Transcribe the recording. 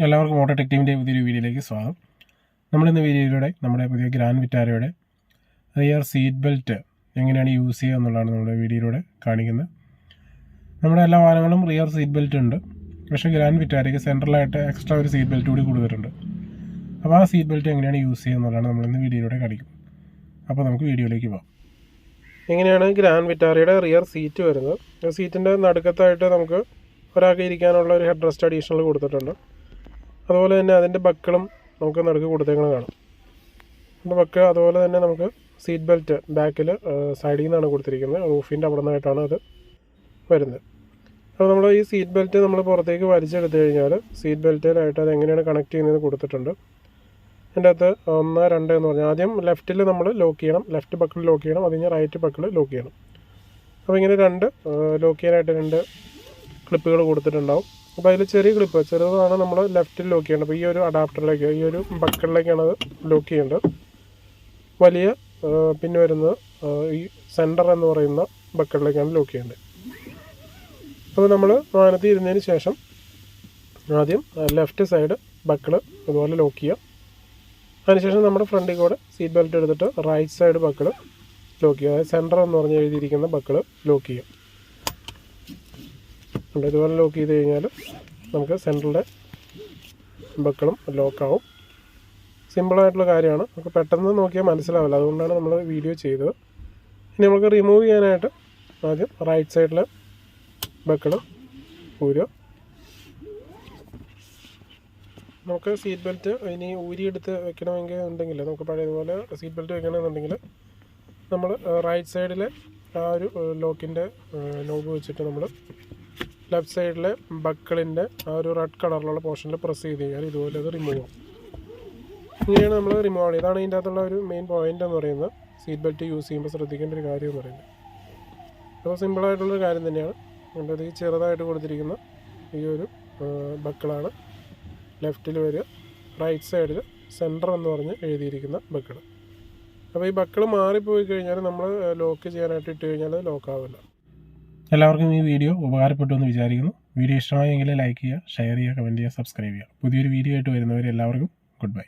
എല്ലാവർക്കും auto tech ടീമിൻ്റെ പുതിയൊരു വീഡിയോയിലേക്ക് സ്വാഗതം. നമ്മളിന്ന് വീഡിയോയിലൂടെ നമ്മുടെ പുതിയ ഗ്രാൻഡ് വിറ്റാരയുടെ റിയർ സീറ്റ് ബെൽറ്റ് എങ്ങനെയാണ് യൂസ് ചെയ്യുക എന്നുള്ളതാണ് നമ്മുടെ വീഡിയോയിലൂടെ കാണിക്കുന്നത്. നമ്മുടെ എല്ലാ വാഹനങ്ങളും റിയർ സീറ്റ് ബെൽറ്റ് ഉണ്ട്, പക്ഷേ ഗ്രാൻഡ് വിറ്റാരയ്ക്ക് സെൻട്രലായിട്ട് എക്സ്ട്രാ ഒരു സീറ്റ് ബെൽറ്റ് കൂടി കൊടുത്തിട്ടുണ്ട്. അപ്പോൾ ആ സീറ്റ് ബെൽറ്റ് എങ്ങനെയാണ് യൂസ് ചെയ്യുക എന്നുള്ളതാണ് നമ്മളിന്ന് വീഡിയോയിലൂടെ കാണിക്കുന്നത്. അപ്പോൾ നമുക്ക് വീഡിയോയിലേക്ക് പോകാം. എങ്ങനെയാണ് ഗ്രാൻഡ് വിറ്റാരയുടെ റിയർ സീറ്റ് വരുന്നത്? സീറ്റിൻ്റെ നടുക്കത്തായിട്ട് നമുക്ക് ഒരാൾക്ക് ഇരിക്കാനുള്ള ഒരു ഹെഡ് റെസ്റ്റ് അഡീഷണൽ കൊടുത്തിട്ടുണ്ട്. അതുപോലെ തന്നെ അതിൻ്റെ ബക്കിളും നമുക്ക് നടുക്ക് കൊടുത്തേക്കണം കാണാം. അതിൻ്റെ ബക്ക് അതുപോലെ തന്നെ നമുക്ക് സീറ്റ് ബെൽറ്റ് ബാക്കിൽ സൈഡിൽ നിന്നാണ് കൊടുത്തിരിക്കുന്നത്, റൂഫിൻ്റെ അവിടെ നിന്നായിട്ടാണ് അത് വരുന്നത്. അപ്പോൾ നമ്മൾ ഈ സീറ്റ് ബെൽറ്റ് നമ്മൾ പുറത്തേക്ക് വലിച്ചെടുത്ത് കഴിഞ്ഞാൽ സീറ്റ് ബെൽറ്റിലായിട്ട് അത് എങ്ങനെയാണ് കണക്ട് ചെയ്യുന്നത് കൊടുത്തിട്ടുണ്ട്. അതിൻ്റെ അകത്ത് 1, 2 എന്ന് പറഞ്ഞാൽ ആദ്യം ലെഫ്റ്റിൽ നമ്മൾ ലോക്ക് ചെയ്യണം, ലെഫ്റ്റ് ബക്കിൾ ലോക്ക് ചെയ്യണം, അത് കഴിഞ്ഞാൽ റൈറ്റ് ബക്കിൾ ലോക്ക് ചെയ്യണം. അപ്പോൾ ഇങ്ങനെ ലോക്ക് ചെയ്യാനായിട്ട് 2 ക്ലിപ്പുകൾ കൊടുത്തിട്ടുണ്ടാവും. അപ്പോൾ അതിൽ ചെറിയ ക്ലിപ്പ് ചെറുതാണ് നമ്മൾ ലെഫ്റ്റിൽ ലോക്ക് ചെയ്യേണ്ടത്. അപ്പോൾ ഈ ഒരു അഡാപ്റ്ററിലേക്ക് ഈ ഒരു ബക്കിളിലേക്കാണ് അത് ലോക്ക് ചെയ്യേണ്ടത്. വലിയ പിന്നെ വരുന്നത് ഈ സെൻറ്റർ എന്ന് പറയുന്ന ബക്കിളിലേക്കാണ് ലോക്ക് ചെയ്യേണ്ടത്. അപ്പോൾ നമ്മൾ വാഹനത്തിൽ ഇരുന്നതിന് ശേഷം ആദ്യം ലെഫ്റ്റ് സൈഡ് ബക്കിൾ അതുപോലെ ലോക്ക് ചെയ്യാം. അതിനുശേഷം നമ്മുടെ ഫ്രണ്ടിൽ കൂടെ സീറ്റ് ബെൽറ്റ് എടുത്തിട്ട് റൈറ്റ് സൈഡ് ബക്കിൾ ലോക്ക് ചെയ്യുക, അതായത് സെൻറ്റർ എന്ന് പറഞ്ഞ് എഴുതിയിരിക്കുന്ന ബക്കിൾ ലോക്ക് ചെയ്യാം. ഇതുപോലെ ലോക്ക് ചെയ്ത് കഴിഞ്ഞാൽ നമുക്ക് സെൻറ്ററിൻ്റെ ബക്കിളും ലോക്കാവും. സിമ്പിളായിട്ടുള്ള കാര്യമാണ്, നമുക്ക് പെട്ടെന്ന് നോക്കിയാൽ മനസ്സിലാവില്ല, അതുകൊണ്ടാണ് നമ്മൾ വീഡിയോ ചെയ്തത്. ഇനി നമുക്ക് റിമൂവ് ചെയ്യാനായിട്ട് ആദ്യം റൈറ്റ് സൈഡിലെ ബക്കിൾ ഊരുക. നമുക്ക് സീറ്റ് ബെൽറ്റ് ഇനി ഊരിയെടുത്ത് വെക്കണമെങ്കിൽ ഉണ്ടെങ്കിൽ നമുക്ക് പഴയതുപോലെ സീറ്റ് ബെൽറ്റ് വെക്കണമെന്നുണ്ടെങ്കിൽ നമ്മൾ റൈറ്റ് സൈഡിലെ ആ ഒരു ലോക്കിൻ്റെ നോബ് വെച്ചിട്ട് നമ്മൾ ലെഫ്റ്റ് സൈഡിലെ ബക്കിളിൻ്റെ ആ ഒരു റെഡ് കളറിലുള്ള പോർഷനിൽ പ്രസ് ചെയ്ത് കഴിഞ്ഞാൽ ഇതുപോലെ അത് റിമൂവ് ആവും. ഇങ്ങനെയാണ് നമ്മൾ റിമൂവ് ആവുന്നത്. ഇതാണ് ഇതിൻ്റെ അകത്തുള്ള ഒരു മെയിൻ പോയിൻ്റ് എന്ന് പറയുന്നത്, സീറ്റ് ബെൽറ്റ് യൂസ് ചെയ്യുമ്പോൾ ശ്രദ്ധിക്കേണ്ട ഒരു കാര്യം എന്ന് പറയുന്നത്. അപ്പോൾ സിമ്പിളായിട്ടുള്ളൊരു കാര്യം തന്നെയാണ്. അതിൻ്റെ ഈ ചെറുതായിട്ട് കൊടുത്തിരിക്കുന്ന ഈ ഒരു ബക്കിളാണ് ലെഫ്റ്റിൽ വരിക, റൈറ്റ് സൈഡിൽ സെൻറ്റർ എന്ന് പറഞ്ഞ് എഴുതിയിരിക്കുന്ന ബക്കിൾ. അപ്പോൾ ഈ ബക്കിൾ മാറിപ്പോയി കഴിഞ്ഞാൽ നമ്മൾ ലോക്ക് ചെയ്യാനായിട്ട് ഇട്ട് കഴിഞ്ഞാൽ ലോക്കാവില്ല. എല്ലാവർക്കും ഈ വീഡിയോ ഉപകാരപ്പെട്ടു എന്ന് വിചാരിക്കുന്നു. വീഡിയോ ഇഷ്ടമായെങ്കിൽ ലൈക്ക് ചെയ്യുക, ഷെയർ ചെയ്യുക, കമൻറ്റ് ചെയ്യുക, സബ്സ്ക്രൈബ് ചെയ്യുക. പുതിയൊരു വീഡിയോ ആയിട്ട് വരുന്നവരെ എല്ലാവർക്കും ഗുഡ് ബൈ.